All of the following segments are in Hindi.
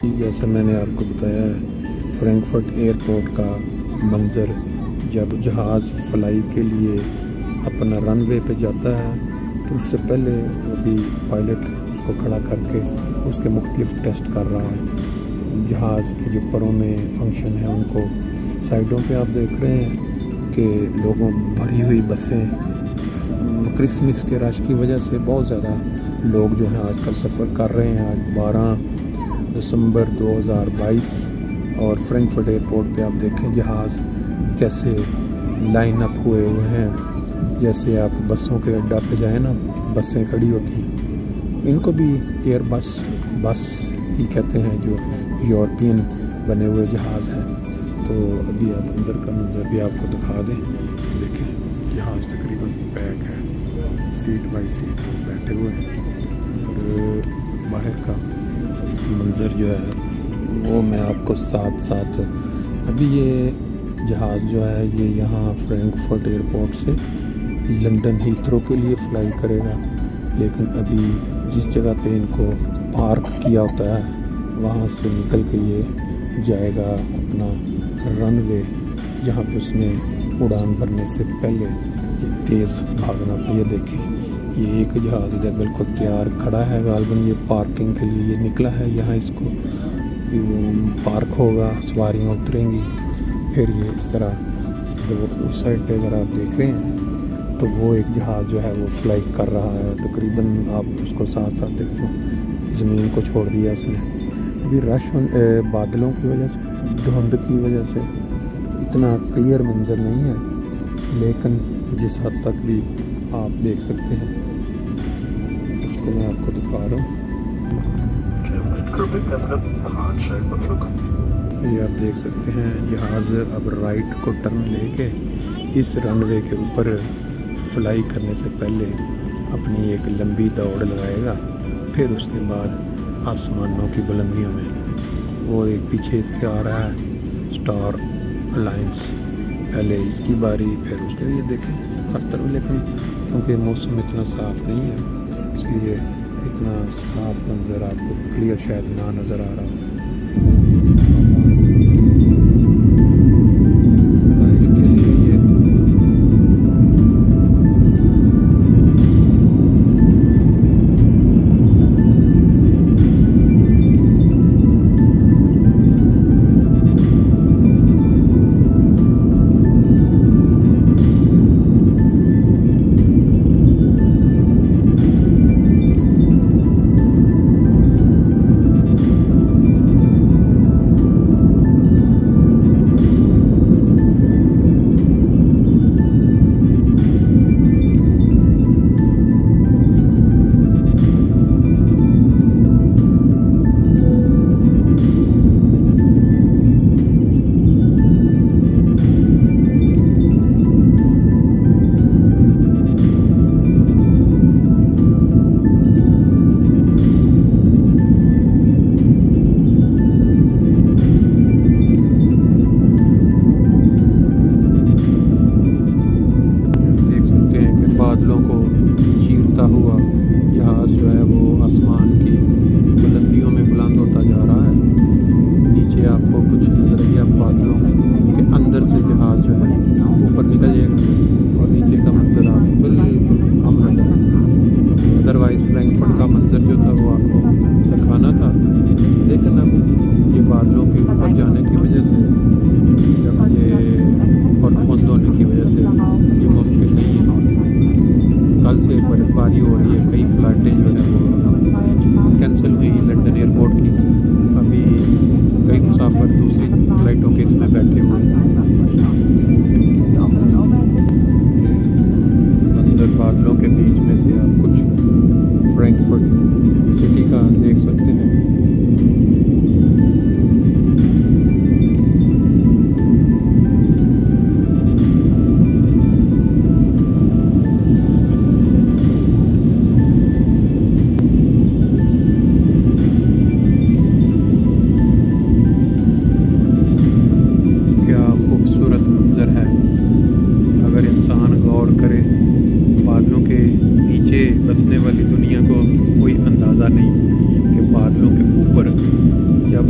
जैसे मैंने आपको बताया है, फ्रैंकफर्ट एयरपोर्ट का मंज़र जब जहाज़ फ्लाई के लिए अपना रनवे पे जाता है तो उससे पहले अभी पायलट उसको खड़ा करके उसके मुख्तलिफ टेस्ट कर रहा है। जहाज़ के जो परों में फंक्शन है उनको साइडों पे आप देख रहे हैं कि लोगों भरी हुई बसें, क्रिसमस के रश की वजह से बहुत ज़्यादा लोग जो हैं आजकल सफ़र कर रहे हैं। आज 12 दिसंबर 2022 और फ्रैंकफर्ट एयरपोर्ट पे आप देखें जहाज़ कैसे लाइन अप हुए हुए हैं। जैसे आप बसों के अड्डा पे जाएं ना, बसें खड़ी होती हैं, इनको भी एयर बस ही कहते हैं, जो यूरोपियन बने हुए जहाज़ हैं। तो अभी आप अंदर का मंजर भी आपको दिखा दें। देखें जहाज़ तकरीबन पैक है, सीट बाई सीट बैठे हुए हैं और बाहर का मंज़र जो है वो मैं आपको साथ साथ अभी ये जहाज़ जो है ये यहाँ फ्रैंकफर्ट एयरपोर्ट से लंदन हीथ्रो के लिए फ़्लाई करेगा, लेकिन अभी जिस जगह पे इनको पार्क किया होता है वहाँ से निकल के ये जाएगा अपना रनवे, जहाँ पे उसने उड़ान भरने से पहले तेज़ भागना। तो ये देखें ये एक जहाज़ इधर बिल्कुल तैयार खड़ा है, गालबन ये पार्किंग के लिए ये निकला है। यहाँ इसको पार्क होगा, सवारियाँ उतरेंगी, फिर ये इस तरह तो उस साइड पे अगर आप देख रहे हैं तो वो एक जहाज़ जो है वो फ्लाई कर रहा है। तकरीबन आप उसको साथ साथ देखो, ज़मीन को छोड़ दिया उसने। अभी रश बादलों की वजह से, धुंध की वजह से इतना क्लियर मंजर नहीं है, लेकिन जिस हद तक भी आप देख सकते हैं उसको मैं आपको दिखा रहा हूँ। ये आप देख सकते हैं जहाज़ अब राइट को टर्न लेके इस रनवे के ऊपर फ्लाई करने से पहले अपनी एक लंबी दौड़ लगाएगा, फिर उसके बाद आसमानों की बुलंदियों में वो एक पीछे इसके आ रहा है स्टार अलायंस, पहले इसकी बारी, फिर उसके। ये देखें हर तरफ, लेकिन क्योंकि मौसम इतना साफ़ नहीं है इसलिए इतना साफ़ मंज़र आपको क्लियर शायद ना नज़र आ रहा हो। बादलों को चीरता हुआ जहाज़ जो है वो आसमान की बुलंदियों में बुलंद होता जा रहा है। नीचे आपको कुछ नज़रिया बादलों के अंदर से जहाज़ जो है ऊपर निकल जाएगा और नीचे का मंजर आपको बिल्कुल कम नजर आएगा। अदरवाइज़ फ्रैंकफर्ट का मंजर जो था वो आपको दिखाना था, लेकिन अब ये बादलों के ऊपर जाने की वजह से और धुंध होने की वजह से ये मुमकिन नहीं है। कल से बर्फबारी हो रही है, कई फ़्लाइटें जो है वो कैंसिल हुई लंदन एयरपोर्ट की। अभी कई मुसाफिर दूसरी फ़्लाइटों के इसमें बैठे हुए हैं। मंजर बादलों के बीच में से आप कुछ फ्रैंकफर्ट सिटी का देख सकते हैं।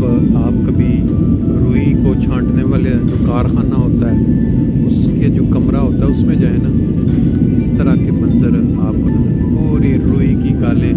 आप कभी रुई को छांटने वाले जो कारखाना होता है उसके जो कमरा होता है उसमें जाए ना, तो इस तरह के मंजर आपको पूरी रुई की गालें